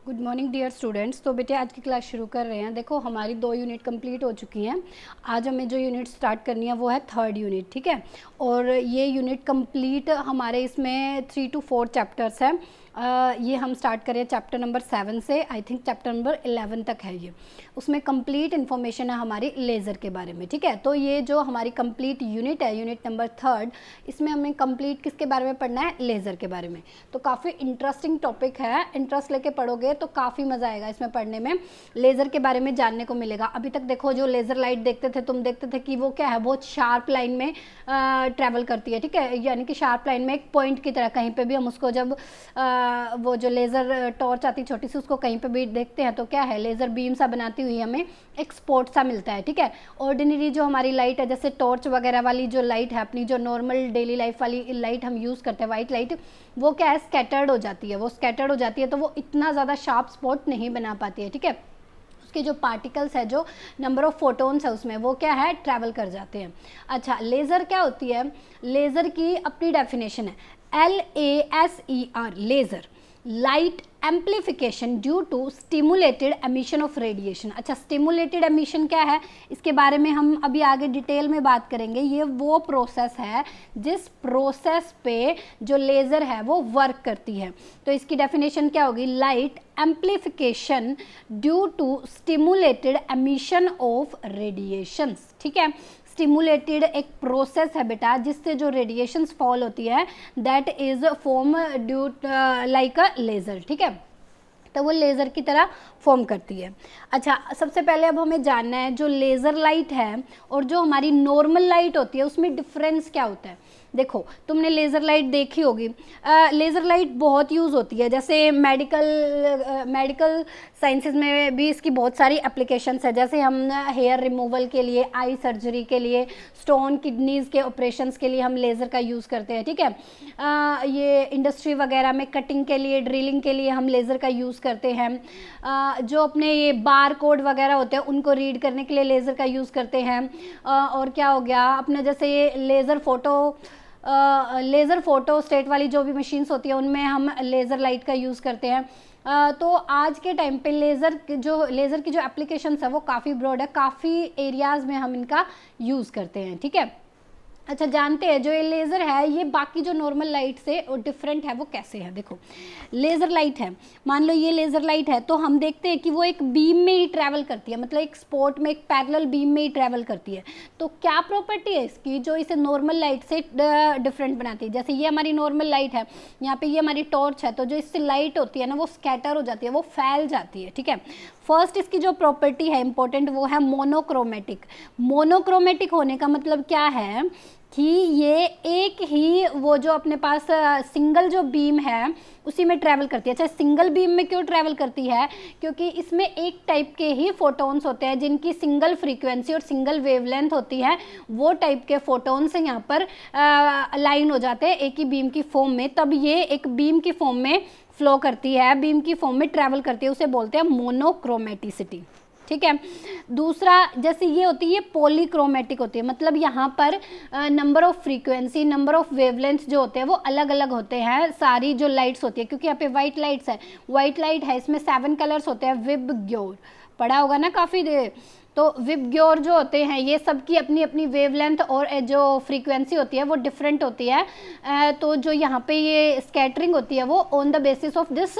Good morning dear students. तो बेटे आज की क्लास शुरू कर रहे हैं। देखो हमारी 2 यूनिट कंप्लीट हो चुकी हैं। आज हमें जो यूनिट स्टार्ट करनी है वो है 3rd यूनिट, ठीक है। और ये यूनिट कंप्लीट हमारे इसमें 3 to 4 चैप्टर्स हैं। ये हम स्टार्ट करें चैप्टर नंबर 7 से, आई थिंक चैप्टर नंबर 11 तक है ये। उसमें कंप्लीट इन्फॉर्मेशन है हमारी लेज़र के बारे में, ठीक है। तो ये जो हमारी कंप्लीट यूनिट है, यूनिट नंबर 3rd, इसमें हमें कंप्लीट किसके बारे में पढ़ना है? लेज़र के बारे में। तो काफ़ी इंटरेस्टिंग टॉपिक है, इंटरेस्ट लेके पढ़ोगे तो काफ़ी मज़ा आएगा इसमें पढ़ने में। लेज़र के बारे में जानने को मिलेगा। अभी तक देखो जो लेज़र लाइट देखते थे, तुम देखते थे कि वो क्या है, बहुत शार्प लाइन में ट्रैवल करती है, ठीक है। यानी कि शार्प लाइन में एक पॉइंट की तरह, कहीं पे भी हम उसको जब वो जो लेज़र टॉर्च आती छोटी सी, उसको कहीं पे भी देखते हैं तो क्या है, लेज़र बीम सा बनाती हुई हमें एक स्पॉट सा मिलता है, ठीक है। ऑर्डिनरी जो हमारी लाइट है, जैसे टॉर्च वगैरह वाली जो लाइट है, अपनी जो नॉर्मल डेली लाइफ वाली लाइट हम यूज़ करते हैं, वाइट लाइट, वो क्या है, स्कैटर्ड हो जाती है। वो स्कैटर्ड हो जाती है तो वो इतना ज़्यादा शार्प स्पॉट नहीं बना पाती है, ठीक है। उसके जो पार्टिकल्स है, जो नंबर ऑफ फोटोन्स है उसमें, वो क्या है, ट्रैवल कर जाते हैं। अच्छा, लेज़र क्या होती है? लेज़र की अपनी डेफिनेशन है, LASER, laser, light amplification due to stimulated emission of radiation. अच्छा, स्टिमुलेटेड एमिशन क्या है, इसके बारे में हम अभी आगे डिटेल में बात करेंगे। ये वो प्रोसेस है जिस प्रोसेस पे जो लेज़र है वो वर्क करती है। तो इसकी डेफिनेशन क्या होगी? Light amplification due to stimulated emission of radiations, ठीक है। स्टिमुलेटेड एक प्रोसेस है बेटा, जिससे जो रेडिएशंस फॉल होती है, that is form due like a laser, ठीक है। तो वो लेज़र की तरह फॉर्म करती है। अच्छा, सबसे पहले अब हमें जानना है जो लेज़र लाइट है और जो हमारी नॉर्मल लाइट होती है उसमें डिफरेंस क्या होता है। देखो, तुमने लेज़र लाइट देखी होगी। लेज़र लाइट बहुत यूज़ होती है, जैसे मेडिकल साइंसेज में भी इसकी बहुत सारी एप्लीकेशंस है। जैसे हम हेयर रिमूवल के लिए, आई सर्जरी के लिए, स्टोन किडनीज़ के ऑपरेशंस के लिए हम लेज़र का यूज़ करते हैं, ठीक है। ये इंडस्ट्री वगैरह में कटिंग के लिए, ड्रिलिंग के लिए हम लेज़र का यूज़ करते हैं। जो अपने ये बार कोड वगैरह होते हैं उनको रीड करने के लिए लेज़र का यूज़ करते हैं। और क्या हो गया अपने, जैसे ये लेज़र फोटो स्टेट वाली जो भी मशीन्स होती है उनमें हम लेज़र लाइट का यूज़ करते हैं। तो आज के टाइम पे लेज़र की जो एप्लीकेशंस है वो काफ़ी ब्रॉड है, काफ़ी एरियाज़ में हम इनका यूज़ करते हैं, ठीक है। अच्छा, जानते हैं जो ये लेज़र है ये बाकी जो नॉर्मल लाइट से डिफरेंट है वो कैसे है। देखो, लेज़र लाइट है, मान लो ये लेज़र लाइट है, तो हम देखते हैं कि वो एक बीम में ही ट्रैवल करती है, मतलब एक स्पॉट में, एक पैरेलल बीम में ही ट्रैवल करती है। तो क्या प्रॉपर्टी है इसकी जो इसे नॉर्मल लाइट से डिफरेंट बनाती है? जैसे ये हमारी नॉर्मल लाइट है, यहाँ पे ये हमारी टॉर्च है, तो जो इससे लाइट होती है ना वो स्कैटर हो जाती है, वो फैल जाती है, ठीक है। फर्स्ट इसकी जो प्रॉपर्टी है इंपॉर्टेंट, वो है मोनोक्रोमेटिक। मोनोक्रोमेटिक होने का मतलब क्या है कि ये एक ही, वो जो अपने पास सिंगल जो बीम है उसी में ट्रैवल करती है। अच्छा, सिंगल बीम में क्यों ट्रैवल करती है? क्योंकि इसमें एक टाइप के ही फोटोन्स होते हैं जिनकी सिंगल फ्रीक्वेंसी और सिंगल वेवलेंथ होती है। वो टाइप के फोटोन्स यहाँ पर अलाइन हो जाते हैं एक ही बीम की फॉर्म में, तब ये एक बीम की फॉर्म में फ्लो करती है, बीम की फॉर्म में ट्रैवल करती है, उसे बोलते हैं मोनोक्रोमेटिसिटी, ठीक है। दूसरा, जैसे ये होती है पॉलीक्रोमेटिक होती है, मतलब यहाँ पर number of frequency, number of wavelength जो होते हैं वो अलग अलग होते हैं सारी जो लाइट्स होती है। क्योंकि यहाँ पे वाइट लाइट्स है, वाइट लाइट है, इसमें 7 कलर्स होते हैं। विबग्योर पढ़ा होगा ना काफ़ी देर। तो विबग्योर जो होते हैं ये सबकी अपनी अपनी वेवलेंथ और जो फ्रीक्वेंसी होती है वो डिफरेंट होती है। तो जो यहाँ पे ये स्कैटरिंग होती है वो on the basis of this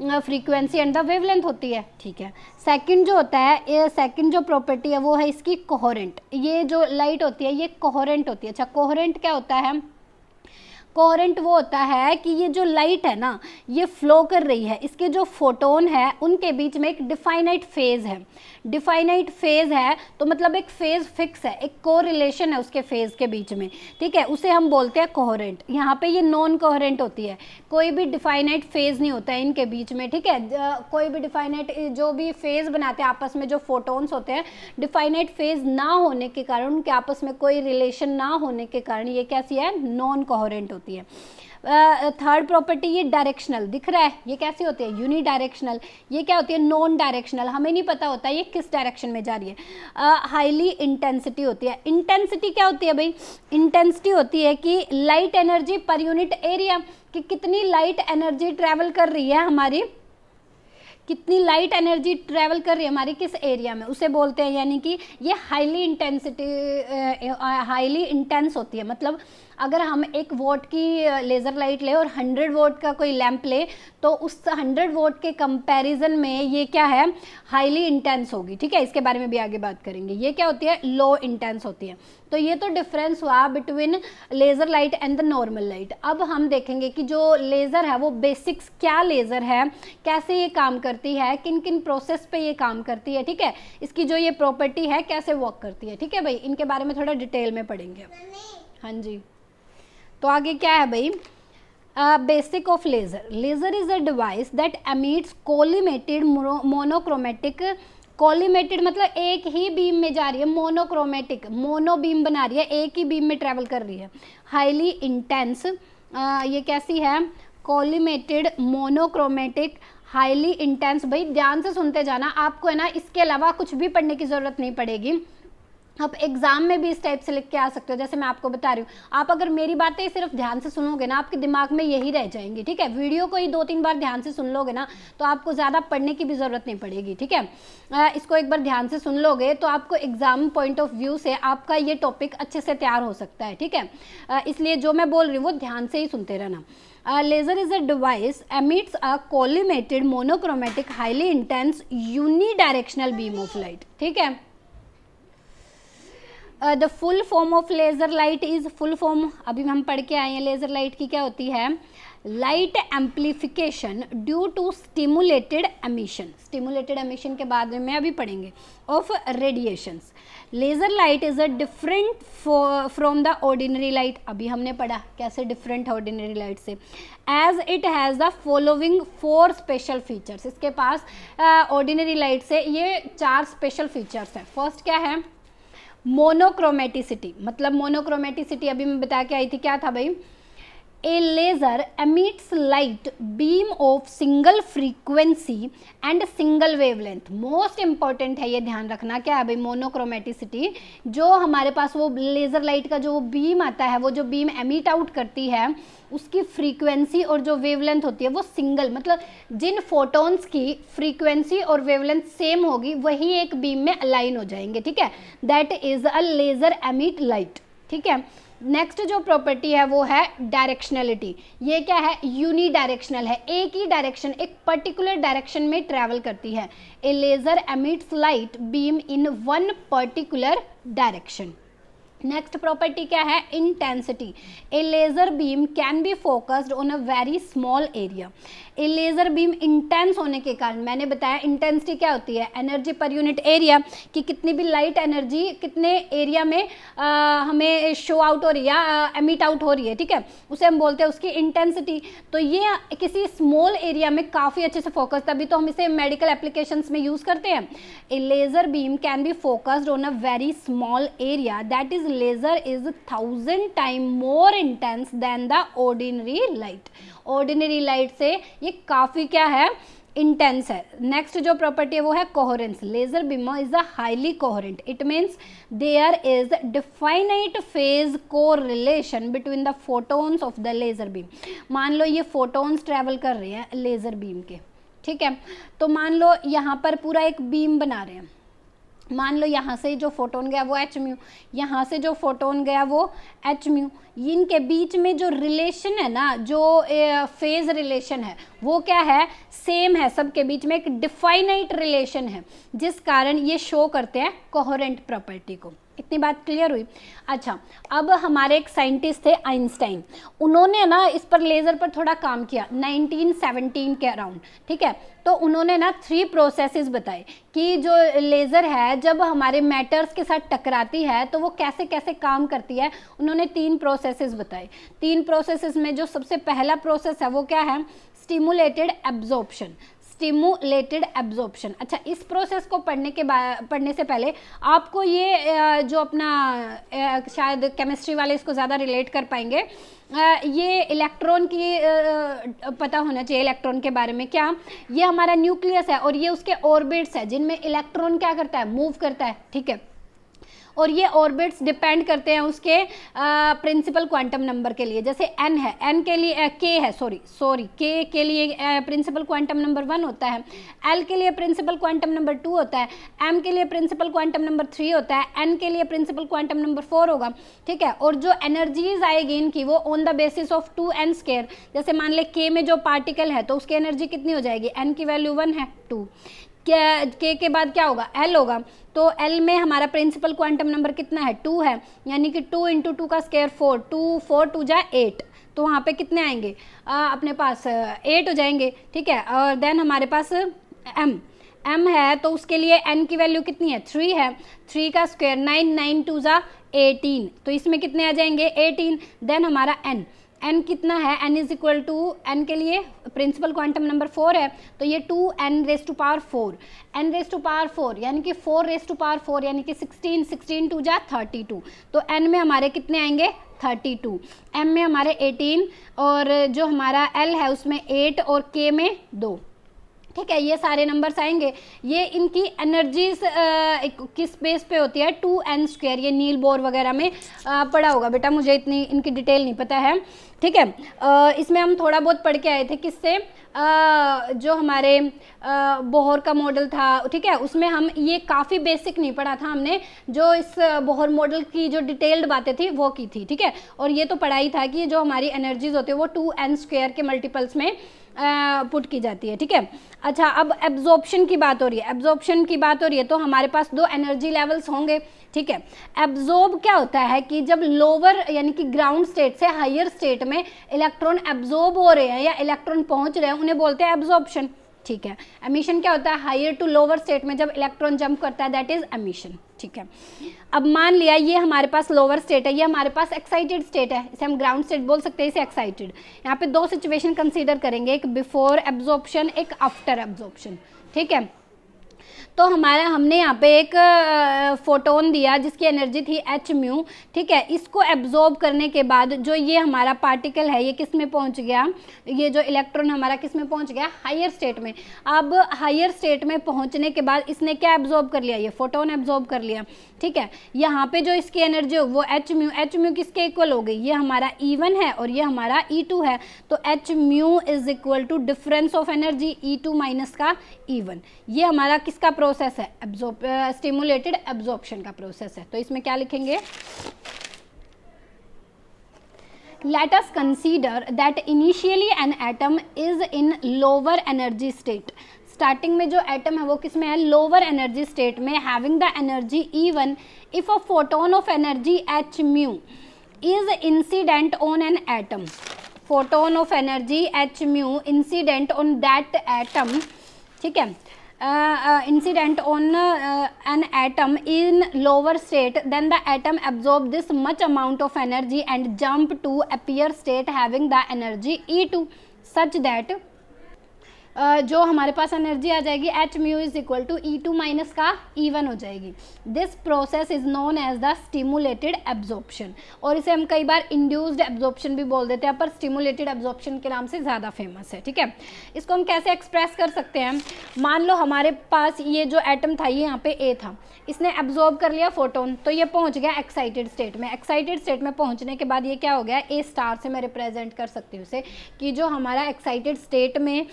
frequency and the wavelength होती है, ठीक है। सेकंड जो होता है, ये सेकंड जो प्रॉपर्टी है वो है इसकी कोहेरेंट। ये जो लाइट होती है ये कोहेरेंट होती है। अच्छा, कोहेरेंट क्या होता है? कोहेरेंट वो होता है कि ये जो लाइट है ना ये फ्लो कर रही है, इसके जो फोटोन है उनके बीच में एक डिफाइनाइट फेज है। डिफाइनाइट फेज है तो मतलब एक फेज फिक्स है, एक कोरिलेशन है उसके फेज के बीच में, ठीक है। उसे हम बोलते हैं कोहेरेंट। यहाँ पे ये नॉन कोहेरेंट होती है, कोई भी डिफाइनाइट फेज नहीं होता है इनके बीच में, ठीक है। कोई भी डिफाइनाइट जो भी फेज बनाते हैं आपस में, जो फोटोन्स होते हैं, डिफाइनाइट फेज ना होने के कारण, उनके आपस में कोई रिलेशन ना होने के कारण ये कैसी है, नॉन कोहेरेंट होती है। थर्ड प्रॉपर्टी ये डायरेक्शनल दिख रहा है, ये कैसी होती है, यूनी डायरेक्शनल। ये क्या होती है, नॉन डायरेक्शनल, हमें नहीं पता होता ये किस डायरेक्शन में जा रही है। हाईली इंटेंसिटी होती है। इंटेंसिटी क्या होती है भाई, इंटेंसिटी होती है कि light energy per unit area, कि कितनी लाइट एनर्जी ट्रैवल कर रही है हमारी कितनी लाइट एनर्जी ट्रेवल कर रही है हमारी किस एरिया में, उसे बोलते हैं, यानी कि ये हाईली इंटेंस होती है। मतलब अगर हम 1 वोट की लेज़र लाइट ले और 100 वोट का कोई लैंप ले, तो उस 100 वोट के कंपैरिजन में ये क्या है, हाईली इंटेंस होगी। ठीक है, इसके बारे में भी आगे बात करेंगे। ये क्या होती है, लो इंटेंस होती है। तो ये तो डिफरेंस हुआ between laser light and the normal light. अब हम देखेंगे कि जो लेज़र है वो बेसिक्स क्या लेज़र है, कैसे ये काम करती है, किन किन प्रोसेस पे ये काम करती है। ठीक है, इसकी जो ये प्रॉपर्टी है कैसे वर्क करती है। ठीक है भाई, इनके बारे में थोड़ा डिटेल में पढ़ेंगे। हाँ जी, तो आगे क्या है भाई, basic of laser. Laser is a device that emits collimated monochromatic, collimated मतलब एक ही बीम में जा रही है, मोनोक्रोमेटिक मोनो बीम बना रही है, एक ही बीम में ट्रेवल कर रही है। हाईली इंटेंस, ये कैसी है, कोलिमेटेड मोनोक्रोमेटिक हाईली इंटेंस। भाई ध्यान से सुनते जाना, आपको है ना इसके अलावा कुछ भी पढ़ने की ज़रूरत नहीं पड़ेगी। आप एग्जाम में भी इस टाइप से लिख के आ सकते हो, जैसे मैं आपको बता रही हूँ। आप अगर मेरी बातें सिर्फ ध्यान से सुनोगे ना, आपके दिमाग में यही रह जाएंगी। ठीक है, वीडियो को ही 2-3 बार ध्यान से सुन लोगे ना, तो आपको ज़्यादा पढ़ने की भी ज़रूरत नहीं पड़ेगी। ठीक है, इसको एक बार ध्यान से सुन लोगे तो आपको एग्जाम पॉइंट ऑफ व्यू से आपका ये टॉपिक अच्छे से तैयार हो सकता है। ठीक है, इसलिए जो मैं बोल रही हूँ वो ध्यान से ही सुनते रहना। Laser is a device emits a collimated monochromatic highly intense unidirectional beam of light. ठीक है, the full form of laser light is, full form अभी हम पढ़ के आए हैं लेज़र लाइट की, क्या होती है, light amplification due to stimulated emission. Stimulated emission के बाद में अभी पढ़ेंगे, of radiations. Laser light is a different from the ordinary light, अभी हमने पढ़ा कैसे डिफरेंट है ऑर्डिनरी लाइट से। As it has the following 4 special features, इसके पास ऑर्डिनरी लाइट से ये 4 स्पेशल फीचर्स हैं। फर्स्ट क्या है, मोनोक्रोमेटिसिटी। मतलब मोनोक्रोमेटिसिटी अभी मैं बता के आई थी, क्या था भाई, a laser emits light beam of single frequency and single wavelength. Most important है, ये ध्यान रखना। क्या है भाई, मोनोक्रोमेटिसिटी, जो हमारे पास वो लेज़र लाइट का जो बीम आता है, वो जो बीम एमिट आउट करती है, उसकी फ्रीक्वेंसी और जो वेवलेंथ होती है वो सिंगल, मतलब जिन फोटॉन्स की फ्रीक्वेंसी और वेवलेंथ सेम होगी वही एक बीम में अलाइन हो जाएंगे। ठीक है, that is a laser emit light. ठीक है, नेक्स्ट जो प्रॉपर्टी है वो है डायरेक्शनलिटी। ये क्या है, यूनी डायरेक्शनल है, एक ही डायरेक्शन, एक पर्टिकुलर डायरेक्शन में ट्रैवल करती है। A laser emits light beam in one particular direction. Next property क्या है, intensity. A laser beam can be focused on a very small area. A laser beam intense होने के कारण, मैंने बताया इंटेंसिटी क्या होती है, एनर्जी पर यूनिट एरिया, कि कितनी भी लाइट एनर्जी कितने एरिया में हमें शो आउट हो रही है, एमिट आउट हो रही है। ठीक है, उसे हम बोलते हैं उसकी इंटेंसिटी। तो ये किसी स्मॉल एरिया में काफ़ी अच्छे से फोकस, तभी तो हम इसे मेडिकल एप्लीकेशंस में यूज़ करते हैं। A laser beam can be focused on a very small area, that is laser is 1000 times more intense than the ordinary light। ordinary light से ये काफ़ी क्या है, इंटेंस है। नेक्स्ट जो प्रॉपर्टी है वो है coherence. Laser beam is a highly coherent, it means there is definite phase correlation between the photons of the laser beam. मान लो ये फोटोन्स ट्रेवल कर रहे हैं लेजर बीम के, ठीक है, तो मान लो यहाँ पर पूरा एक बीम बना रहे हैं। मान लो यहाँ से जो फोटोन गया वो एच म्यू, यहाँ से जो फोटोन गया वो एच म्यू। इनके बीच में जो रिलेशन है ना, जो फेज रिलेशन है वो क्या है, सेम है। सबके बीच में एक डिफाइनाइट रिलेशन है, जिस कारण ये शो करते हैं कोहेरेंट प्रॉपर्टी को। इतनी बात क्लियर हुई। अच्छा, अब हमारे एक साइंटिस्ट थे आइंस्टाइन, उन्होंने ना इस पर लेज़र पर थोड़ा काम किया 1917 के अराउंड, ठीक है। तो उन्होंने ना 3 प्रोसेसेस बताए कि जो लेज़र है जब हमारे मैटर्स के साथ टकराती है तो वो कैसे कैसे काम करती है। उन्होंने 3 प्रोसेसेस बताए। 3 प्रोसेसेस में जो सबसे पहला प्रोसेस है वो क्या है, स्टिमुलेटेड एब्जॉर्प्शन। Stimulated absorption. अच्छा, इस प्रोसेस को पढ़ने से पहले आपको ये जो अपना शायद केमिस्ट्री वाले इसको ज़्यादा रिलेट कर पाएंगे, ये इलेक्ट्रॉन की पता होना चाहिए इलेक्ट्रॉन के बारे में। क्या, ये हमारा न्यूक्लियस है और ये उसके ऑर्बिट्स है जिनमें इलेक्ट्रॉन क्या करता है, मूव करता है, ठीक है। और ये ऑर्बिट्स डिपेंड करते हैं उसके प्रिंसिपल क्वांटम नंबर के लिए। जैसे n है, n के लिए k है, सॉरी k के लिए प्रिंसिपल क्वांटम नंबर 1 होता है, l के लिए प्रिंसिपल क्वांटम नंबर 2 होता है, m के लिए प्रिंसिपल क्वांटम नंबर 3 होता है, n के लिए प्रिंसिपल क्वांटम नंबर 4 होगा, ठीक है। और जो एनर्जीज आएगी इनकी वो on the basis of 2n²। जैसे मान ले k में जो पार्टिकल है तो उसकी एनर्जी कितनी हो जाएगी, n की वैल्यू 1 है, 2, k के बाद क्या होगा, l होगा, तो l में हमारा प्रिंसिपल क्वांटम नंबर कितना है, 2 है, यानी कि 2 × 2 का स्क्वायर 4, 2 4 2 जा 8, तो वहाँ पे कितने आएंगे अपने पास 8 हो जाएंगे, ठीक है। और देन हमारे पास m है तो उसके लिए n की वैल्यू कितनी है, 3 है, 3 का स्क्वायर 9, 9 2 जा 18, तो इसमें कितने आ जाएंगे 18। देन हमारा n कितना है, n is equal to, n के लिए प्रिंसिपल क्वांटम नंबर 4 है, तो ये 2n raise to power 4, n raise to power 4 यानी कि 4 रेज टू पावर 4 यानी कि 16, 16 2 जा 32, तो n में हमारे कितने आएंगे 32, m में हमारे 18, और जो हमारा l है उसमें 8 और k में 2, ठीक है। ये सारे नंबर्स आएंगे। ये इनकी एनर्जीज किस बेस पे होती है, 2n², ये नील बोर वगैरह में पढ़ा होगा बेटा, मुझे इतनी इनकी डिटेल नहीं पता है, ठीक है। इसमें हम थोड़ा बहुत पढ़ के आए थे, किससे, जो हमारे बोहर का मॉडल था, ठीक है, उसमें हम ये काफ़ी बेसिक नहीं पढ़ा था हमने, जो इस बोहर मॉडल की जो डिटेल्ड बातें थी वो की थी, ठीक है। और ये तो पढ़ाई था कि जो हमारी एनर्जीज होती है वो 2n² के मल्टीपल्स में पुट की जाती है, ठीक है। अच्छा, अब एब्जॉर्प्शन की बात हो रही है, एब्जॉर्प्शन की बात हो रही है तो हमारे पास 2 एनर्जी लेवल्स होंगे, ठीक है। एब्जॉर्ब क्या होता है कि जब लोअर यानी कि ग्राउंड स्टेट से हायर स्टेट में इलेक्ट्रॉन एब्जॉर्ब हो रहे हैं या इलेक्ट्रॉन पहुंच रहे हैं, उन्हें बोलते हैं एब्जॉर्प्शन, ठीक है। एमिशन क्या होता है, हायर टू लोअर स्टेट में जब इलेक्ट्रॉन जंप करता है, दैट इज एमिशन, ठीक है। अब मान लिया ये हमारे पास लोअर स्टेट है, ये हमारे पास एक्साइटेड स्टेट है, इसे हम ग्राउंड स्टेट बोल सकते हैं, इसे एक्साइटेड। यहाँ पे 2 सिचुएशन कंसीडर करेंगे, एक बिफोर एब्जॉर्प्शन, एक आफ्टर एब्जॉर्प्शन, ठीक है। तो हमने यहाँ पे एक फोटोन दिया जिसकी एनर्जी थी h μ, ठीक है। इसको एब्जॉर्ब करने के बाद जो ये हमारा पार्टिकल है ये किस में पहुँच गया, ये जो इलेक्ट्रॉन हमारा किस में पहुँच गया, हायर स्टेट में। अब हायर स्टेट में पहुँचने के बाद इसने क्या एब्जॉर्ब कर लिया, ये फोटोन एब्जॉर्ब कर लिया, ठीक है। यहाँ पे जो इसकी एनर्जी हो वो h μ किसके इक्वल हो गई, ये हमारा E1 है और ये हमारा E2 है, तो h μ is equal to difference of energy E2 minus का E1। ये हमारा किसका प्रोसेस है, स्टिमुलेटेड एब्जॉर्प्शन का प्रोसेस है। तो इसमें क्या लिखेंगे, let us consider that initially an atom is in lower energy state। Starting में जो एटम है वो किस में है, लोअर एनर्जी स्टेट में, having the energy E1, if a photon of energy h μ is incident on an atom, photon of energy h μ incident on that atom, ठीक है, incident on an atom in lower state, then the atom absorb this much amount of energy and jump to appear state having the energy E2 such that जो हमारे पास energy आ जाएगी h μ is equal to E2 minus का E1 हो जाएगी। This process is known as the stimulated absorption, और इसे हम कई बार इंड्यूस्ड एब्जॉर्प्शन भी बोल देते हैं, पर स्टिमुलेटेड एब्जॉर्प्शन के नाम से ज़्यादा फेमस है, ठीक है। इसको हम कैसे एक्सप्रेस कर सकते हैं, मान लो हमारे पास ये जो एटम था ये यहाँ पे A था, इसने एब्जॉर्ब कर लिया फोटोन, तो ये पहुँच गया एक्साइटेड स्टेट में। एक्साइटेड स्टेट में पहुँचने के बाद ये क्या हो गया, A स्टार से मैं रिप्रेजेंट कर सकती हूँ उसे, कि जो हमारा एक्साइटेड स्टेट में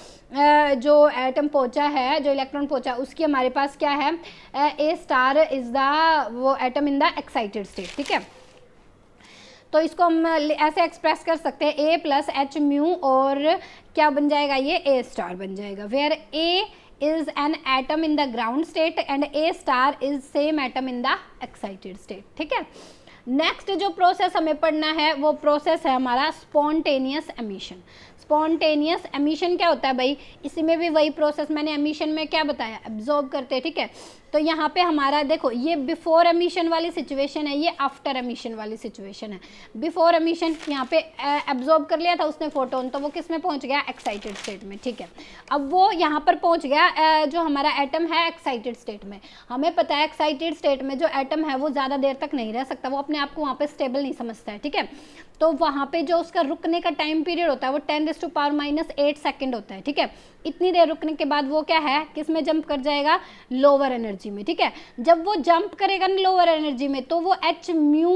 जो एटम पहुंचा है, जो इलेक्ट्रॉन पहुंचा, उसकी हमारे पास क्या है, ए स्टार इज द वो atom in the excited state, ठीक है। तो इसको हम ऐसे एक्सप्रेस कर सकते हैं, ए प्लस h μ और क्या बन जाएगा, ये ए स्टार बन जाएगा, where A is an atom in the ground state and A star is same atom in the excited state, ठीक है। नेक्स्ट जो प्रोसेस हमें पढ़ना है वो प्रोसेस है हमारा स्पॉन्टेनियस एमिशन। स्पॉन्टेनियस एमिशन क्या होता है भाई, इसी में भी वही प्रोसेस मैंने एमिशन में क्या बताया, एब्जॉर्ब करते हैं, ठीक है। तो यहाँ पे हमारा देखो ये बिफोर एमिशन वाली सिचुएशन है, ये आफ्टर एमिशन वाली सिचुएशन है। बिफोर एमिशन यहाँ पे एब्जॉर्ब कर लिया था उसने फोटोन, तो वो किस में पहुँच गया, एक्साइटेड स्टेट में, ठीक है। अब वो यहाँ पर पहुँच गया, जो हमारा एटम है एक्साइटेड स्टेट में। हमें पता है एक्साइटेड स्टेट में जो एटम है वो ज़्यादा देर तक नहीं रह सकता, वो अपने आप को वहाँ पे स्टेबल नहीं समझता है, ठीक है। तो वहाँ पे जो उसका रुकने का टाइम पीरियड होता है वो 10⁻⁴ 10⁻⁸ सेकंड होता है, ठीक है। इतनी देर रुकने के बाद वो क्या है, किस में जंप कर जाएगा, लोअर एनर्जी में, ठीक है। जब वो जंप करेगा ना लोअर एनर्जी में, तो वो एच म्यू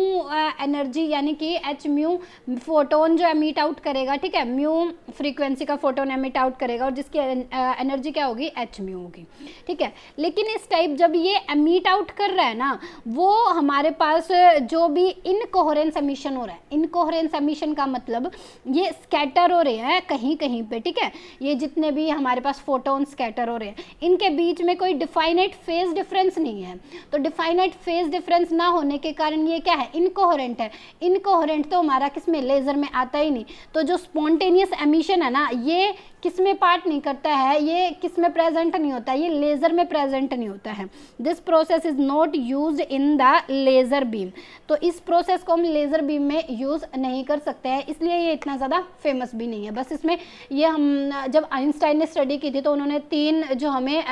एनर्जी यानी कि एच म्यू फोटोन जो एमिट आउट करेगा, ठीक है, म्यू फ्रीक्वेंसी का फोटोन एमिट आउट करेगा और जिसकी एनर्जी क्या होगी, एच म्यू होगी, ठीक है। लेकिन इस टाइप जब ये एमिट आउट कर रहा है ना, वो हमारे पास जो भी इनकोहेरेंस एमिशन हो रहा है, इनकोहेरेंस एमिशन का मतलब ये स्कैटर हो रहे हैं कहीं कहीं पे, ठीक है। ये जितने भी हमारे पास फोटोन स्कैटर हो रहे हैं, इनके बीच में कोई डिफाइनेट फेज डिफरेंस नहीं है। तो डिफाइनेट फेज डिफरेंस ना होने के कारण ये क्या है, इनकोहेरेंट है। इनकोहेरेंट तो हमारा किस में, लेजर में आता ही नहीं। तो जो स्पॉन्टेनियस एमिशन है ना, ये किस में पार्ट नहीं करता है, ये किस में प्रेजेंट नहीं होता है, ये लेजर में प्रेजेंट नहीं होता है। This process is not used in the laser beam. तो इस प्रोसेस को हम लेजर बीम में यूज नहीं कर सकते हैं, इसलिए ये इतना ज़्यादा फेमस भी नहीं है। बस इसमें ये हम जब आइंस्टाइन ने स्टडी की थी तो उन्होंने 3 जो हमें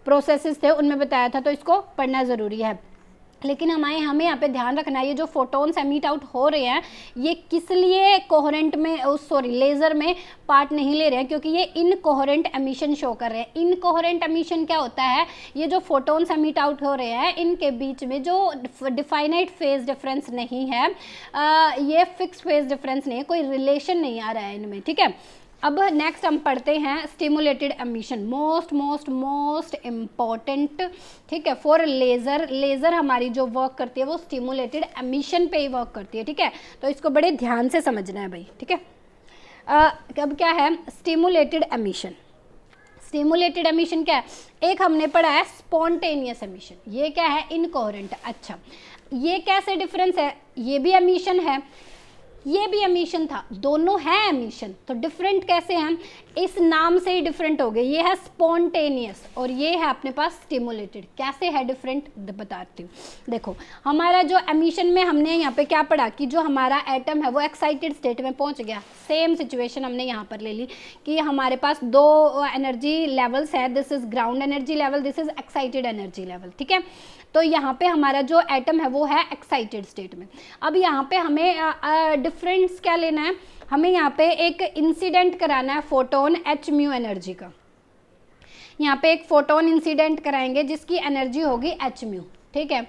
प्रोसेसेस थे उनमें बताया था, तो इसको पढ़ना ज़रूरी है। लेकिन हमें यहाँ पे ध्यान रखना है, ये जो फोटोन्स एमिट आउट हो रहे हैं ये किस लिए कोहेरेंट में लेजर में पार्ट नहीं ले रहे हैं, क्योंकि ये इनकोहेरेंट एमिशन शो कर रहे हैं। इनकोहेरेंट एमिशन क्या होता है, ये जो फोटोन्स एमिट आउट हो रहे हैं इनके बीच में जो डिफाइनाइट फेज डिफरेंस नहीं है, ये फिक्स फेज डिफरेंस नहीं है, कोई रिलेशन नहीं आ रहा है इनमें, ठीक है। अब नेक्स्ट हम पढ़ते हैं स्टिमुलेटेड एमिशन, मोस्ट इम्पॉर्टेंट, ठीक है, फॉर लेज़र। लेज़र हमारी जो वर्क करती है वो स्टिमुलेटेड एमिशन पे ही वर्क करती है, ठीक है। तो इसको बड़े ध्यान से समझना है भाई, ठीक है। अब क्या है स्टिमुलेटेड एमिशन। स्टिमुलेटेड एमिशन क्या है, एक हमने पढ़ा है स्पॉन्टेनियस एमिशन, ये क्या है, इनकोहेरेंट। अच्छा, ये कैसे डिफरेंस है, ये भी एमिशन है, ये भी एमिशन था, दोनों है एमिशन, तो डिफरेंट कैसे हैं, इस नाम से ही डिफरेंट हो गए। ये है स्पॉन्टेनियस और ये है अपने पास स्टिमुलेटेड। कैसे है डिफरेंट बताती हूँ। देखो हमारा जो एमिशन में हमने यहाँ पे क्या पढ़ा कि जो हमारा एटम है वो एक्साइटेड स्टेट में पहुँच गया। सेम सिचुएशन हमने यहाँ पर ले ली कि हमारे पास 2 एनर्जी लेवल्स है, this is ground energy level, this is excited energy level, ठीक है। तो यहाँ पे हमारा जो एटम है वो है एक्साइटेड स्टेट में। अब यहाँ पे हमें डिफरेंस क्या लेना है, हमें यहाँ पे एक इंसिडेंट कराना है फोटोन एच म्यू एनर्जी का। यहाँ पे एक फोटोन इंसिडेंट कराएंगे जिसकी एनर्जी होगी एच म्यू, ठीक है।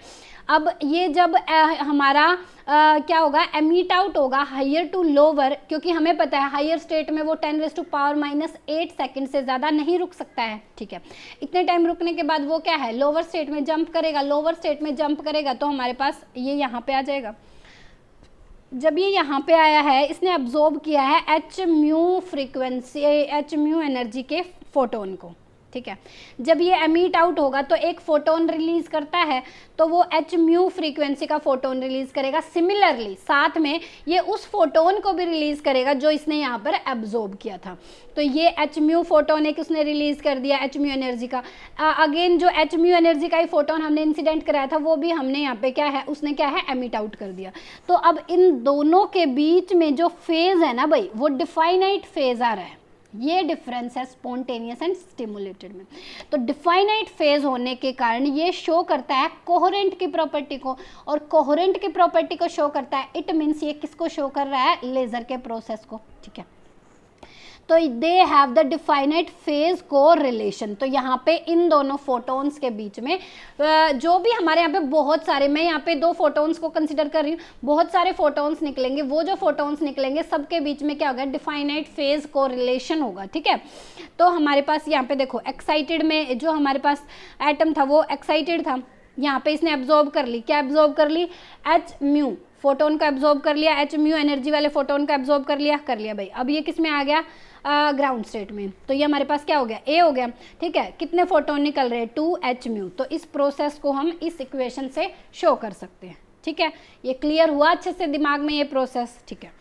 अब ये जब हमारा क्या होगा, एमिट आउट होगा हायर टू लोअर, क्योंकि हमें पता है हायर स्टेट में वो 10⁻⁸ सेकंड से ज़्यादा नहीं रुक सकता है, ठीक है। इतने टाइम रुकने के बाद वो क्या है, लोअर स्टेट में जंप करेगा। लोअर स्टेट में जंप करेगा तो हमारे पास ये यहाँ पे आ जाएगा। जब ये यहाँ पे आया है, इसने अब्जॉर्ब किया है H mu frequency, H mu energy के फोटोन को, ठीक है। जब ये एमिट आउट होगा तो एक फोटोन रिलीज करता है, तो वो एच म्यू फ्रीक्वेंसी का फोटोन रिलीज करेगा। सिमिलरली साथ में ये उस फोटोन को भी रिलीज करेगा जो इसने यहाँ पर एब्जॉर्ब किया था। तो ये एच म्यू फोटोन एक उसने रिलीज कर दिया एच म्यू एनर्जी का। अगेन जो एच म्यू एनर्जी का ही फोटोन हमने इंसिडेंट कराया था वो भी हमने यहाँ पे क्या है, उसने क्या है, एमिट आउट कर दिया। तो अब इन दोनों के बीच में जो फेज है ना भाई, वो डिफाइनाइट फेज आ रहा है। ये डिफरेंस है स्पॉन्टेनियस एंड स्टिमुलेटेड में। तो डिफाइनाइट फेज होने के कारण ये शो करता है कोहेरेंट की प्रॉपर्टी को, और कोहेरेंट की प्रॉपर्टी को शो करता है, इट मीन्स ये किसको शो कर रहा है, लेजर के प्रोसेस को, ठीक है। तो they have the definite phase correlation. तो यहाँ पे इन दोनों फोटोन्स के बीच में जो भी हमारे यहाँ पे बहुत सारे, मैं यहाँ पे 2 फोटोन्स को कंसिडर कर रही हूँ, बहुत सारे फोटोन्स निकलेंगे, वो जो फोटोन्स निकलेंगे सबके बीच में क्या होगा, डिफाइनाइट फेज कोरिलेशन होगा, ठीक है। तो हमारे पास यहाँ पे देखो एक्साइटेड में जो हमारे पास एटम था वो एक्साइटेड था, यहाँ पे इसने एब्जॉर्ब कर ली, क्या एब्जॉर्ब कर ली, एच म्यू फोटोन को एब्जॉर्ब कर लिया, एच म्यू एनर्जी वाले फोटोन को एब्जॉर्ब कर लिया भाई। अब ये किस में आ गया, ग्राउंड स्टेट में। तो ये हमारे पास क्या हो गया, ए हो गया, ठीक है। कितने फोटोन निकल रहे हैं, 2 म्यू। तो इस प्रोसेस को हम इस इक्वेशन से शो कर सकते हैं, ठीक है। ये क्लियर हुआ अच्छे से दिमाग में ये प्रोसेस, ठीक है।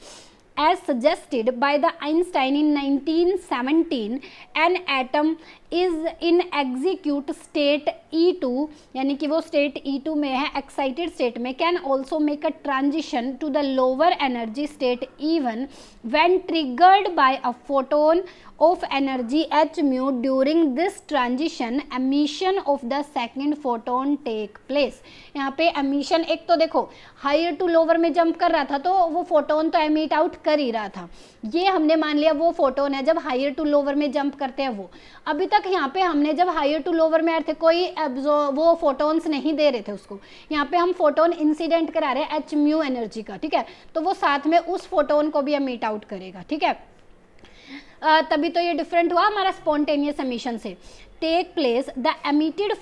As suggested by the Einstein in 1917, an atom is in excited state E2, यानी कि वो स्टेट E2 में है, एक्साइटेड स्टेट में, can also make a transition to the lower energy state E1 when triggered by a photon of energy h mu. during this transition emission of the second photon take place. यहाँ पे emission, एक तो देखो higher to lower में jump कर रहा था तो वो फोटोन तो एमिट आउट कर ही रहा था, ये हमने मान लिया वो फोटोन है जब हायर टू लोअर में जंप करते हैं वो। अभी तक यहाँ पे हमने जब हायर टू लोअर में आए थे कोई वो फोटोन्स नहीं दे रहे थे उसको, यहाँ पे हम फोटोन इंसिडेंट करा रहे हैं h mu एनर्जी का, ठीक है, तो वो साथ में उस फोटोन को भी एमिट आउट करेगा, ठीक है। तभी तो ये डिफरेंट हुआ हमारा स्पॉन्टेनियस एमिशन से। Take place the emitted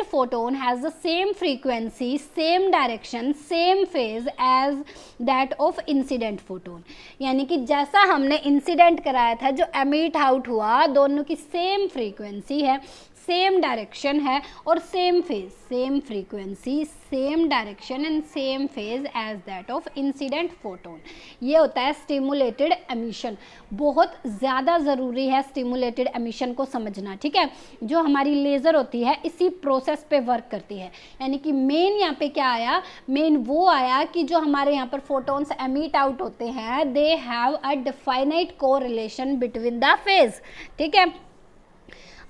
photon has the same frequency, same direction, same phase as that of incident photon, यानी कि जैसा हमने इंसिडेंट कराया था जो एमिट आउट हुआ, दोनों की सेम फ्रीक्वेंसी है, सेम डायरेक्शन है और same phase, same frequency, same direction and same phase as that of incident photon. ये होता है स्टिमुलेटेड एमिशन। बहुत ज़्यादा ज़रूरी है स्टिमुलेटेड एमिशन को समझना, ठीक है। जो हमारी लेज़र होती है इसी प्रोसेस पे वर्क करती है, यानी कि मेन यहाँ पे क्या आया, मेन वो आया कि जो हमारे यहाँ पर फोटोन्स एमिट आउट होते हैं they have a definite correlation between the phase, ठीक है।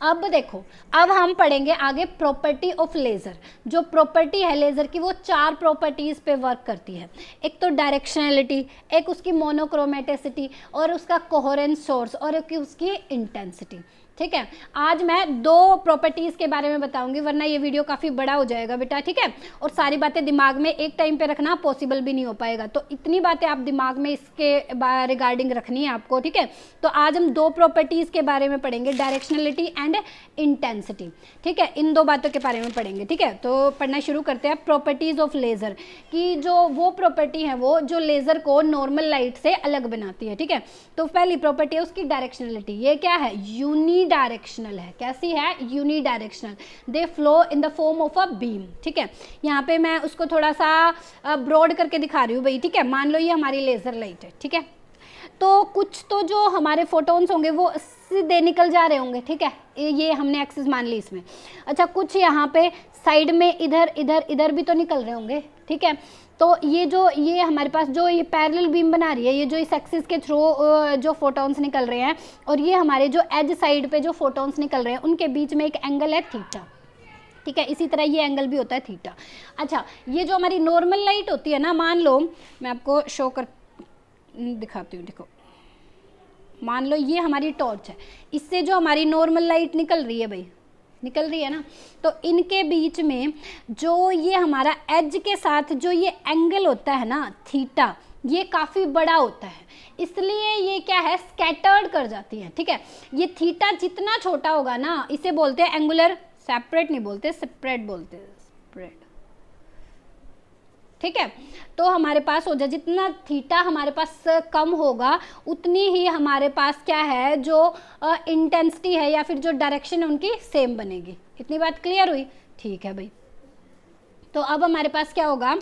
अब देखो, अब हम पढ़ेंगे आगे प्रॉपर्टी ऑफ लेज़र। जो प्रॉपर्टी है लेज़र की वो 4 प्रॉपर्टीज़ पे वर्क करती है। एक तो डायरेक्शनलिटी, एक उसकी मोनोक्रोमेटिसिटी और उसका कोहेरेंस सोर्स और एक उसकी इंटेंसिटी, ठीक है। आज मैं 2 प्रॉपर्टीज़ के बारे में बताऊंगी, वरना ये वीडियो काफ़ी बड़ा हो जाएगा बेटा, ठीक है। और सारी बातें दिमाग में एक टाइम पे रखना पॉसिबल भी नहीं हो पाएगा, तो इतनी बातें आप दिमाग में इसके रिगार्डिंग रखनी है आपको, ठीक है। तो आज हम 2 प्रॉपर्टीज़ के बारे में पढ़ेंगे, डायरेक्शनलिटी एंड इंटेंसिटी, ठीक है। इन 2 बातों के बारे में पढ़ेंगे, ठीक है। तो पढ़ना शुरू करते हैं। प्रॉपर्टीज़ ऑफ लेज़र की जो वो प्रॉपर्टी है वो जो लेज़र को नॉर्मल लाइट से अलग बनाती है, ठीक है। तो पहली प्रॉपर्टी है उसकी डायरेक्शनलिटी। ये क्या है, यूनिडायरेक्शनल है। कैसी है, unidirectional. They flow in the form of a beam, ठीक है। यहाँ पे मैं उसको थोड़ा सा ब्रॉड करके दिखा रही हूँ भाई, ठीक है। मान लो ये हमारी लेज़र लाइट है, ठीक है। तो कुछ तो जो हमारे फोटोन्स होंगे वो सीधे निकल जा रहे होंगे, ठीक है, ये हमने एक्सिस मान ली इसमें। अच्छा, कुछ यहाँ पे साइड में इधर इधर इधर भी तो निकल रहे होंगे, ठीक है। तो ये हमारे पास जो ये पैरेलल बीम बना रही है, ये जो इस एक्सिस के थ्रू जो फोटोन्स निकल रहे हैं और ये हमारे जो एज साइड पे जो फोटोन्स निकल रहे हैं उनके बीच में एक एंगल है थीटा, ठीक है। इसी तरह ये एंगल भी होता है थीटा। अच्छा, ये जो हमारी नॉर्मल लाइट होती है ना, मान लो मैं आपको शो कर दिखाती हूँ, देखो, मान लो ये हमारी टॉर्च है, इससे जो हमारी नॉर्मल लाइट निकल रही है भाई, निकल रही है ना, तो इनके बीच में जो ये हमारा एज के साथ जो ये एंगल होता है ना थीटा, ये काफ़ी बड़ा होता है, इसलिए ये क्या है, स्कैटर्ड कर जाती है, ठीक है। ये थीटा जितना छोटा होगा ना, इसे बोलते हैं एंगुलर सेपरेट, नहीं बोलते स्प्रेड, बोलते हैं स्प्रेड, ठीक है। तो हमारे पास हो जाए, जितना थीटा हमारे पास कम होगा उतनी ही हमारे पास क्या है, जो इंटेंसिटी है या फिर जो डायरेक्शन है उनकी सेम बनेगी। इतनी बात क्लियर हुई, ठीक है भाई। तो अब हमारे पास क्या होगा,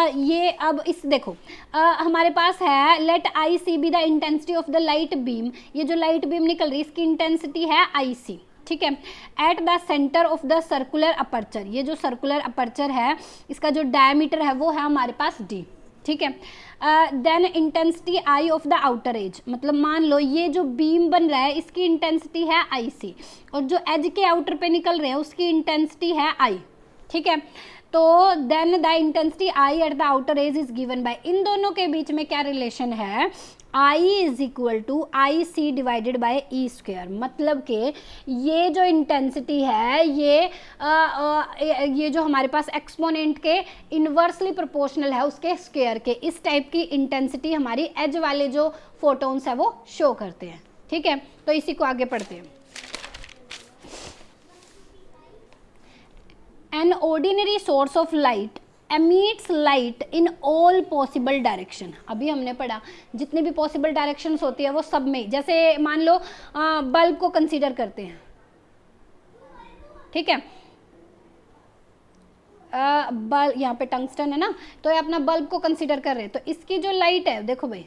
ये अब इस देखो हमारे पास है let I C be the intensity of the light beam. ये जो लाइट बीम निकल रही है इसकी इंटेंसिटी है आई सी, ठीक है। At the centre of the circular aperture, ये जो सर्कुलर अपर्चर है इसका जो डायमीटर है वो है हमारे पास डी, ठीक है। Then intensity I of the outer edge, मतलब मान लो ये जो बीम बन रहा है इसकी इंटेंसिटी है आई सी और जो एज के आउटर पे निकल रहे हैं उसकी इंटेंसिटी है आई, ठीक है। तो then the intensity I at the outer edge is given by, इन दोनों के बीच में क्या रिलेशन है, I is equal to I C divided by E square. मतलब कि ये जो इंटेंसिटी है ये जो हमारे पास एक्सपोनेंट के इन्वर्सली प्रोपोर्शनल है उसके स्क्वेयर के, इस टाइप की इंटेंसिटी हमारी एज वाले जो फोटोन्स है वो शो करते हैं, ठीक है। तो इसी को आगे पढ़ते हैं। An ordinary source of light emits light in all possible direction। अभी हमने पढ़ा जितने भी पॉसिबल डायरेक्शंस होती है वो सब में, जैसे मान लो बल्ब को कंसीडर करते हैं, ठीक है। बल्ब यहाँ पे टंगस्टन है ना, तो ये अपना बल्ब को कंसीडर कर रहे हैं, तो इसकी जो लाइट है देखो भाई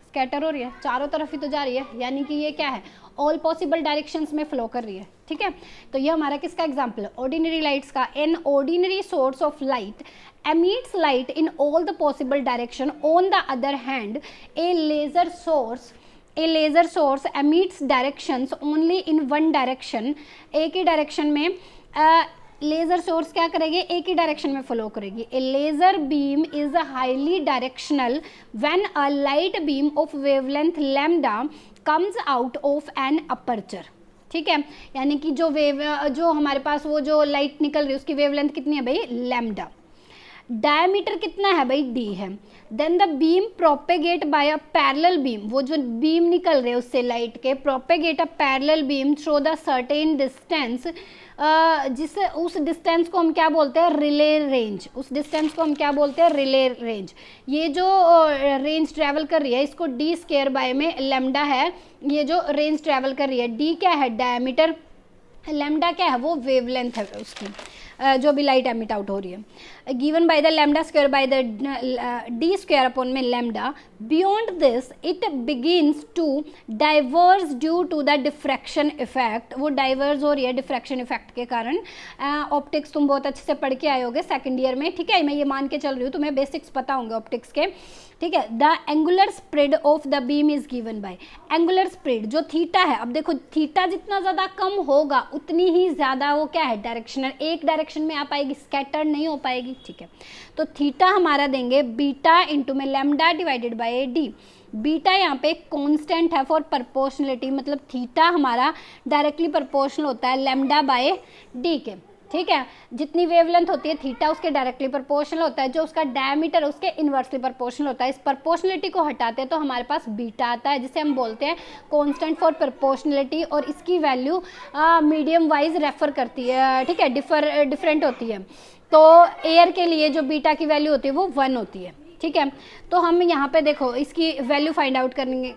स्कैटर हो रही है, चारों तरफ ही तो जा रही है, यानी कि ये क्या है, ऑल पॉसिबल डायरेक्शंस में फ्लो कर रही है, ठीक है। तो ये हमारा किसका एग्जाम्पल है, ऑर्डिनरी लाइट्स का। An ordinary source of light emits light in all the possible direction. On the other hand, a laser source emits directions only in one direction. एक ही डायरेक्शन में लेजर सोर्स क्या करेगी, एक ही direction में flow करेगी। A laser beam is highly directional when a light beam of wavelength lambda comes out of an aperture, ठीक है। यानी कि जो हमारे पास वो जो लाइट निकल रही है उसकी वेवलेंथ कितनी है भाई, लैम्डा। डायमीटर कितना है भाई, डी है। Then the beam propagate by a parallel beam, वो जो बीम निकल रहे हैं उससे लाइट के, propagate a parallel beam through the certain distance, जिससे उस डिस्टेंस को हम क्या बोलते हैं, रिले रेंज। उस डिस्टेंस को हम क्या बोलते हैं, रिले रेंज। ये जो रेंज ट्रैवल कर रही है इसको डी स्क्वायर बाय में लैम्डा है, ये जो रेंज ट्रैवल कर रही है। डी क्या है, डायमीटर, लैम्डा क्या है, वो वेवलेंथ है उसकी, जो भी लाइट एमिट आउट हो रही है। Given by the lambda square by the D square upon में lambda. Beyond this it begins to diverse due to the diffraction effect, वो डाइवर्स हो रही है डिफ्रैक्शन इफेक्ट के कारण। ऑप्टिक्स तुम बहुत अच्छे से पढ़ के आए होगे सेकेंड ईयर में, ठीक है, मैं ये मान के चल रही हूँ, तुम्हें बेसिक्स पता होंगे ऑप्टिक्स के, ठीक है। The angular spread of the beam is given bye, angular spread जो थीटा है, अब देखो थीटा जितना ज़्यादा कम होगा उतनी ही ज़्यादा वो क्या है, डायरेक्शनल, एक डायरेक्शन में आ पाएगी, स्कैटर नहीं हो पाएगी, ठीक है। तो थीटा हमारा देंगे बीटा इंटू में lambda divided by D. Beta यहाँ पे कांस्टेंट है फॉर प्रोपोर्शनलिटी, मतलब थीटा हमारा डायरेक्टली प्रोपोर्शनल होता है लैम्डा बाय डी के, ठीक है। जितनी वेवलेंथ होती है थीटा उसके डायरेक्टली प्रोपोर्शनल होता है, जो उसका डायमीटर उसके इन्वर्सली प्रोपोर्शनल होता है। इस प्रोपोर्शनलिटी को हटाते हैं तो हमारे पास बीटा आता है, जिसे हम बोलते हैं कांस्टेंट फॉर प्रोपोर्शनलिटी, और इसकी वैल्यू मीडियम वाइज रेफर करती है, ठीक है, डिफरेंट होती है। तो एयर के लिए जो बीटा की वैल्यू होती है वो 1 होती है, ठीक है। तो हम यहाँ पे देखो इसकी वैल्यू फाइंड आउट करने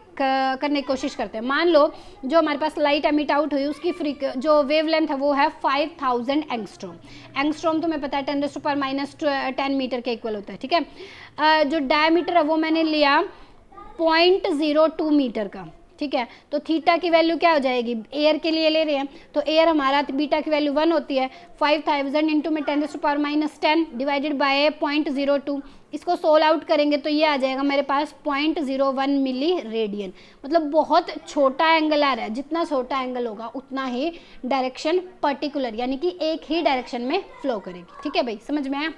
की कोशिश करते हैं। मान लो जो हमारे पास लाइट एमिट आउट हुई उसकी जो वेवलेंथ है वो है 5000 एंगस्ट्रॉम। एंगस्ट्रॉम तो मैं पता है 10⁻⁻10 मीटर के इक्वल होता है, ठीक है। जो डायमीटर है वो मैंने लिया 0.02 मीटर का, ठीक है। तो थीटा की वैल्यू क्या हो जाएगी, एयर के लिए ले रहे हैं तो एयर हमारा बीटा की वैल्यू 1 होती है, 5000 इंटू में 10⁻⁻10 डिवाइडेड बाय 0.02। इसको सोल्व आउट करेंगे तो ये आ जाएगा मेरे पास 0.01 मिली रेडियन, मतलब बहुत छोटा एंगल आ रहा है। जितना छोटा एंगल होगा उतना ही डायरेक्शन पर्टिकुलर, यानी कि एक ही डायरेक्शन में फ्लो करेगी, ठीक है भाई, समझ में आया।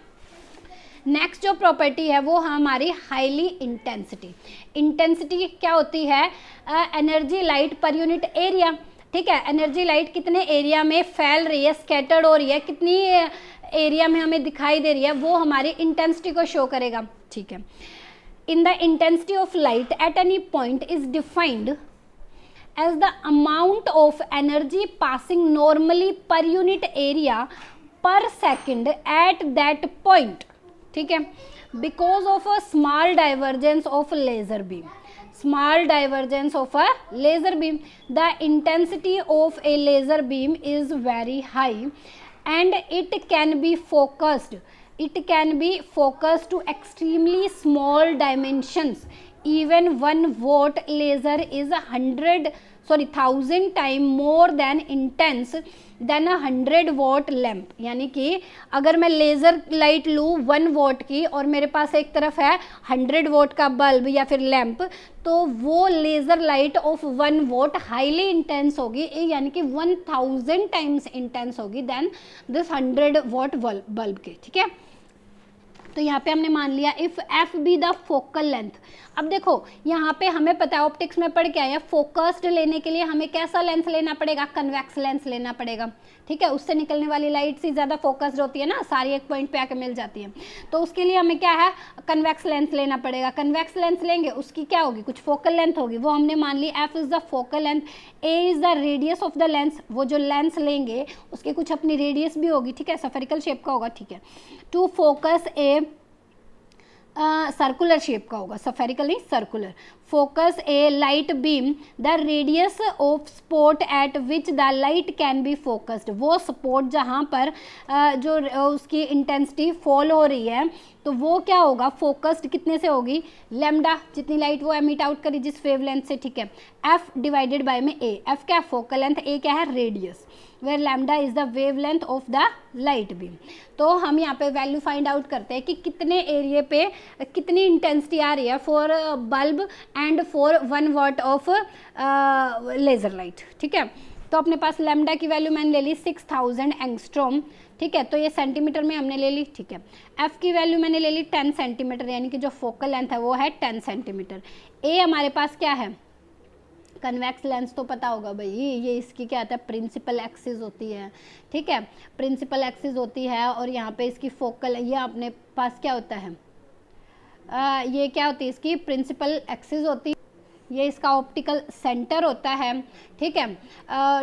नेक्स्ट जो प्रॉपर्टी है वो हमारी हाईली इंटेंसिटी। इंटेंसिटी क्या होती है, energy light per unit area, ठीक है। एनर्जी लाइट कितने एरिया में फैल रही है, स्कैटर्ड हो रही है, कितनी एरिया में हमें दिखाई दे रही है, वो हमारी इंटेंसिटी को शो करेगा, ठीक है। In the intensity of light at any point is defined as the amount of energy passing normally per unit area per second at that point, ठीक है, because of a small divergence of laser beam, small divergence of a laser beam, the intensity of a laser beam is very high and it can be focused to extremely small dimensions. Even 1 watt laser is 1000 times more than intense than a 100 watt lamp। यानी कि अगर मैं laser light लूँ 1 what की और मेरे पास एक तरफ है 100 वॉट का बल्ब या फिर लैंप, तो वो laser light of 1 what highly intense होगी, यानी कि 1000 टाइम्स इंटेंस होगी देन दिस 100 वॉट बल्ब के, ठीक है। तो यहाँ पे हमने मान लिया if F be the focal length. अब देखो यहाँ पे हमें पता है ऑप्टिक्स में पढ़ के आया, फोकस्ड लेने के लिए हमें कैसा लेंस लेना पड़ेगा, कन्वेक्स लेंस लेना पड़ेगा, ठीक है। उससे निकलने वाली लाइट से ज़्यादा फोकस्ड होती है ना, सारी एक पॉइंट पे आके मिल जाती है, तो उसके लिए हमें क्या है, कन्वेक्स लेंस लेना पड़ेगा। कन्वेक्स लेंस लेंगे उसकी क्या होगी, कुछ फोकल लेंथ होगी, वो हमने मान ली F is the focal length, A is the radius of the lens, वो जो लेंस लेंगे उसकी कुछ अपनी रेडियस भी होगी, ठीक है, स्फेरिकल शेप का होगा, ठीक है। To focus a circular shape का होगा, स्फेरिकल नहीं circular. Focus a light beam, the radius of spot at which the light can be focused. वो स्पॉट जहाँ पर जो उसकी इंटेंसिटी फॉल हो रही है तो वो क्या होगा, फोकस्ड कितने से होगी, लैम्डा जितनी लाइट वो एमिट आउट करी जिस वेवलेंथ से, ठीक है, एफ डिवाइडेड बाय में ए, एफ क्या है फोकल लेंथ, ए क्या है radius, where lambda is the wavelength of the light beam. तो हम यहाँ पे वैल्यू फाइंड आउट करते हैं कि कितने एरिया पे कितनी इंटेंसिटी आ रही है for bulb and for 1 watt of laser light, ठीक है। तो अपने पास लैम्डा की वैल्यू मैंने ले ली 6000 एंगस्ट्रॉम, ठीक है, तो ये सेंटीमीटर में हमने ले ली, ठीक है। एफ की वैल्यू मैंने ले ली 10 सेंटीमीटर, यानी कि जो फोकल लेंथ है वो है 10 सेंटीमीटर। ए हमारे पास क्या है, कन्वेक्स लेंस तो पता होगा भाई, ये इसकी क्या आता है, प्रिंसिपल एक्सिस होती है, ठीक है, प्रिंसिपल एक्सिस होती है। और यहाँ पे इसकी फोकल, ये अपने पास क्या होता है, ये क्या होती है, इसकी प्रिंसिपल एक्सिस होती है, ये इसका ऑप्टिकल सेंटर होता है, ठीक है।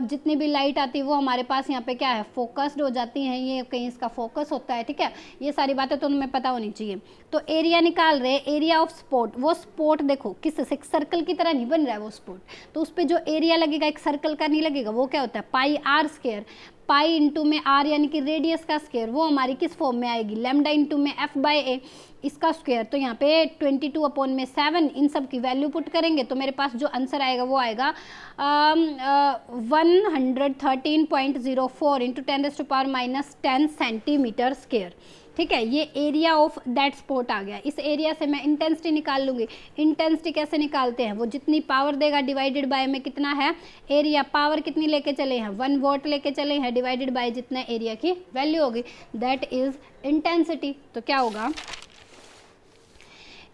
जितनी भी लाइट आती है वो हमारे पास यहाँ पे क्या है, फोकस्ड हो जाती हैं, ये कहीं इसका फोकस होता है, ठीक है। ये सारी बातें तो हमें पता होनी चाहिए। तो एरिया निकाल रहे, एरिया ऑफ स्पॉट, वो स्पॉट देखो किस सर्कल की तरह नहीं बन रहा है वो स्पॉट, तो उस पर जो एरिया लगेगा एक सर्कल का नहीं लगेगा, वो क्या होता है पाई आर स्क्वायर, पाई इंटू में आर यानी कि रेडियस का स्क्वायर, वो हमारी किस फॉर्म में आएगी, लैम्डा इंटू में एफ बाय ए इसका स्क्वायर। तो यहाँ पे 22/7 इन सब की वैल्यू पुट करेंगे तो मेरे पास जो आंसर आएगा वो आएगा 113.04 इंटू 10⁻⁻10 सेंटीमीटर स्क्वायर, ठीक है। ये एरिया ऑफ दैट स्पॉट आ गया। इस एरिया से मैं इंटेंसिटी निकाल लूंगी। इंटेंसिटी कैसे निकालते हैं, वो जितनी पावर देगा डिवाइडेड बाय में कितना है एरिया, पावर कितनी लेके चले हैं 1 वाट लेके चले हैं, डिवाइडेड बाय जितना एरिया की वैल्यू होगी दैट इज इंटेंसिटी। तो क्या होगा,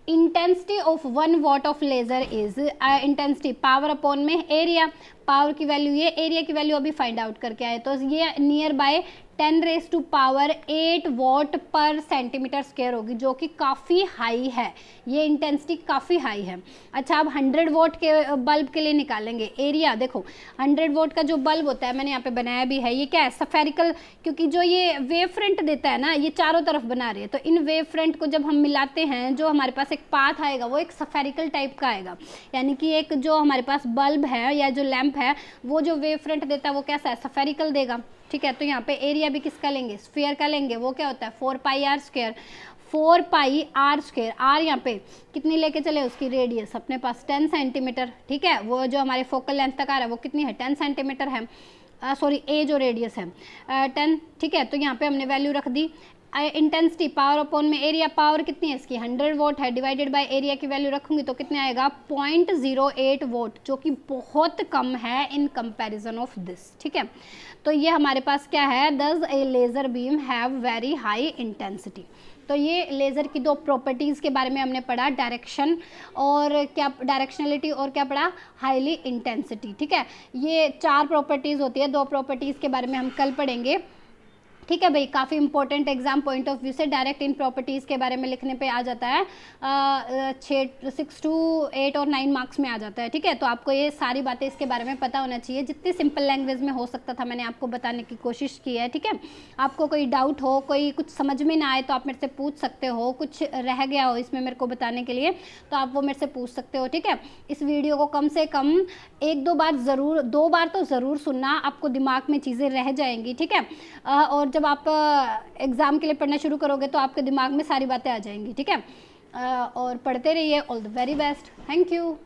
intensity of 1 watt of laser is intensity power upon में एरिया, पावर की वैल्यू ये, एरिया की वैल्यू अभी फाइंड आउट करके आए, तो ये नियर बाय 10⁻8 वाट पर सेंटीमीटर स्क्वायर होगी, जो कि काफ़ी हाई है, ये इंटेंसिटी काफ़ी हाई है। अच्छा, अब 100 वाट के बल्ब के लिए निकालेंगे एरिया। देखो 100 वाट का जो बल्ब होता है, मैंने यहाँ पे बनाया भी है, ये क्या है स्फेरिकल, क्योंकि जो ये वेव फ्रंट देता है ना, ये चारों तरफ बना रही है, तो इन वेव फ्रंट को जब हम मिलाते हैं जो हमारे पास एक पाथ आएगा वो एक स्फेरिकल टाइप का आएगा, यानी कि एक जो हमारे पास बल्ब है या जो लैंप है वो जो वेव फ्रंट देता है वो कैसा है, स्फेरिकल देगा, ठीक है। तो यहाँ पे एरिया भी किसका लेंगे, स्फीयर का लेंगे, वो क्या होता है 4πr square, 4πr square, are यहाँ पे कितनी लेके चले उसकी रेडियस अपने पास 10 सेंटीमीटर, ठीक है। वो जो हमारे फोकल लेंथ तक आ रहा है वो कितनी है 10 सेंटीमीटर है, सॉरी ए जो रेडियस है 10, ठीक है। तो यहाँ पे हमने वैल्यू रख दी, इंटेंसिटी पावर अपॉन में एरिया, पावर कितनी है इसकी 100 वाट है, डिवाइडेड बाय एरिया की वैल्यू रखूंगी तो कितने आएगा 0.08 वाट, जो कि बहुत कम है इन कंपैरिजन ऑफ दिस, ठीक है। तो ये हमारे पास क्या है, does a laser beam have very high intensity. तो ये लेज़र की दो प्रॉपर्टीज़ के बारे में हमने पढ़ा, डायरेक्शन और क्या, डायरेक्शनलिटी और क्या पढ़ा, हाईली इंटेंसिटी, ठीक है। ये 4 प्रॉपर्टीज़ होती है, 2 प्रॉपर्टीज़ के बारे में हम कल पढ़ेंगे, ठीक है भाई। काफ़ी important exam point of view से डायरेक्ट इन प्रॉपर्टीज़ के बारे में लिखने पे आ जाता है, 6 to 8 और 9 मार्क्स में आ जाता है, ठीक है। तो आपको ये सारी बातें इसके बारे में पता होना चाहिए, जितनी सिंपल लैंग्वेज में हो सकता था मैंने आपको बताने की कोशिश की है, ठीक है। आपको कोई डाउट हो, कोई कुछ समझ में ना आए तो आप मेरे से पूछ सकते हो, कुछ रह गया हो इसमें मेरे को बताने के लिए तो आप वो मेरे से पूछ सकते हो, ठीक है। इस वीडियो को कम से कम 1-2 बार ज़रूर, 2 बार तो ज़रूर सुनना, आपको दिमाग में चीज़ें रह जाएंगी, ठीक है। और जब आप एग्ज़ाम के लिए पढ़ना शुरू करोगे तो आपके दिमाग में सारी बातें आ जाएंगी, ठीक है। और पढ़ते रहिए, all the very best, thank you.